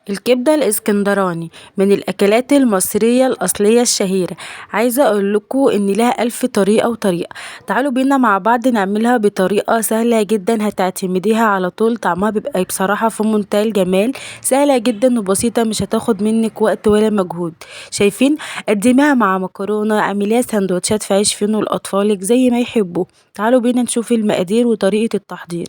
الكبدة الاسكندراني من الأكلات المصرية الأصلية الشهيرة. عايزة أقول لكم إن لها ألف طريقة وطريقة. تعالوا بينا مع بعض نعملها بطريقة سهلة جدا هتعتمديها على طول. طعمها بيبقى بصراحة في منتهى الجمال، سهلة جدا وبسيطة، مش هتاخد منك وقت ولا مجهود. شايفين؟ قدميها مع مكرونة، اعمليها سندوتشات في عيش فينو لأطفالك زي ما يحبوا. تعالوا بينا نشوف المقادير وطريقة التحضير.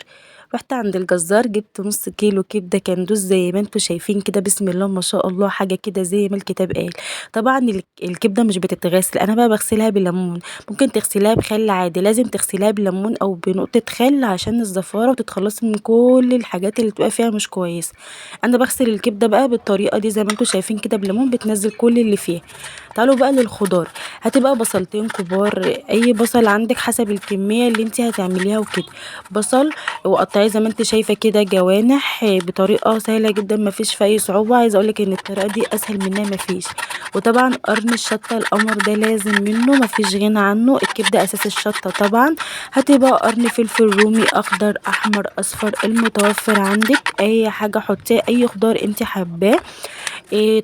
رحت عند الجزار جبت نص كيلو كبده كندوز زي ما انتوا شايفين كده، بسم الله ما شاء الله، حاجه كده زي ما الكتاب قال. طبعا الكبده مش بتتغسل، انا بقى بغسلها بليمون. ممكن تغسليها بخل عادي، لازم تغسليها بليمون او بنقطه خل عشان الزفاره وتتخلصي من كل الحاجات اللي بتبقى فيها مش كويسه. انا بغسل الكبده بقى بالطريقه دي زي ما انتوا شايفين كده بليمون، بتنزل كل اللي فيها. تعالوا بقى للخضار. هتبقى بصلتين كبار، اي بصل عندك حسب الكميه اللي انت هتعمليها وكده. بصل وقطعيه زي ما انت شايفه كده جوانح بطريقه سهله جدا، مفيش في اي صعوبه. عايزه اقولك ان الطريقه دي اسهل منها مفيش. وطبعا قرن الشطه القمر ده لازم منه، مفيش غنى عنه، الكبده اساس الشطه طبعا. هتبقى قرن فلفل رومي، اخضر احمر اصفر، المتوفر عندك اي حاجه حطيه، اي خضار انت حباه.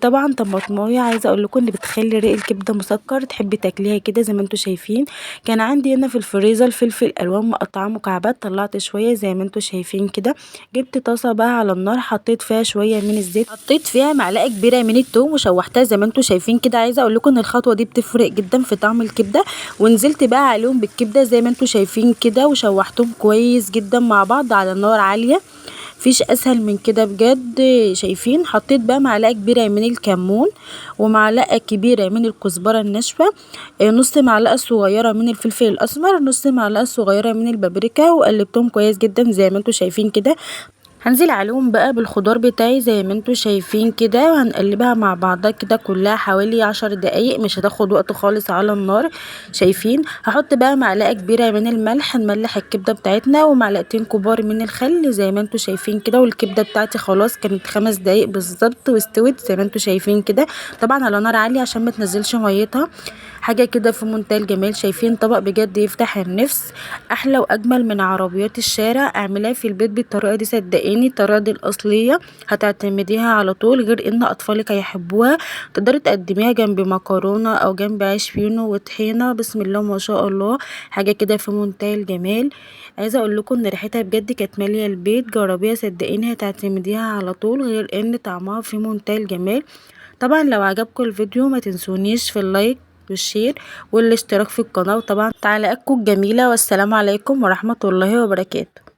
طبعا طماطمايه، عايزه اقول لكم ان بتخلي ريق الكبده مسكر، تحبي تاكليها كده زي ما انتوا شايفين. كان عندي هنا في الفريزر فلفل الوان مقطعه مكعبات، طلعت شويه زي ما انتوا شايفين كده. جبت طاسه بقى على النار، حطيت فيها شويه من الزيت، حطيت فيها معلقه كبيره من التوم وشوحتها زي ما انتوا شايفين كده. عايزه اقول لكم ان الخطوه دي بتفرق جدا في طعم الكبده. ونزلت بقى عليهم بالكبده زي ما انتوا شايفين كده، وشوحتهم كويس جدا مع بعض على نار عاليه. مفيش اسهل من كده بجد. شايفين؟ حطيت بقى معلقه كبيره من الكمون، ومعلقه كبيره من الكزبره الناشفه، نص معلقه صغيره من الفلفل الاسمر، نص معلقه صغيره من البابريكا، وقلبتهم كويس جدا زي ما انتوا شايفين كده. هنزل عليهم بقى بالخضار بتاعي زي ما انتوا شايفين كده، وهنقلبها مع بعضها كده كلها حوالي 10 دقايق، مش هتاخد وقت خالص على النار. شايفين؟ هحط بقى معلقه كبيره من الملح، نملح الكبده بتاعتنا، ومعلقتين كبار من الخل زي ما انتوا شايفين كده. والكبده بتاعتي خلاص كانت 5 دقايق بالظبط واستوت زي ما انتوا شايفين كده، طبعا على نار عاليه عشان ما تنزلش ميتها. حاجه كده في منتهى الجمال. شايفين؟ طبق بجد يفتح النفس، احلى واجمل من عربيات الشارع. اعملها في البيت بالطريقه دي، صدقيني الطريقه دي الاصليه، هتعتمديها على طول، غير ان اطفالك هيحبوها. تقدري تقدميها جنب مكرونه او جنب عيش فينو وطحينه، بسم الله ما شاء الله، حاجه كده في منتهى الجمال. عايزه اقول لكم ان ريحتها بجد كانت ماليه البيت، جربيها صدقيني هتعتمديها على طول، غير ان طعمها في منتهى الجمال. طبعا لو عجبكم الفيديو ما تنسونيش في اللايك والشير والاشتراك في القناة، وطبعا تعليقاتكم الجميلة. والسلام عليكم ورحمة الله وبركاته.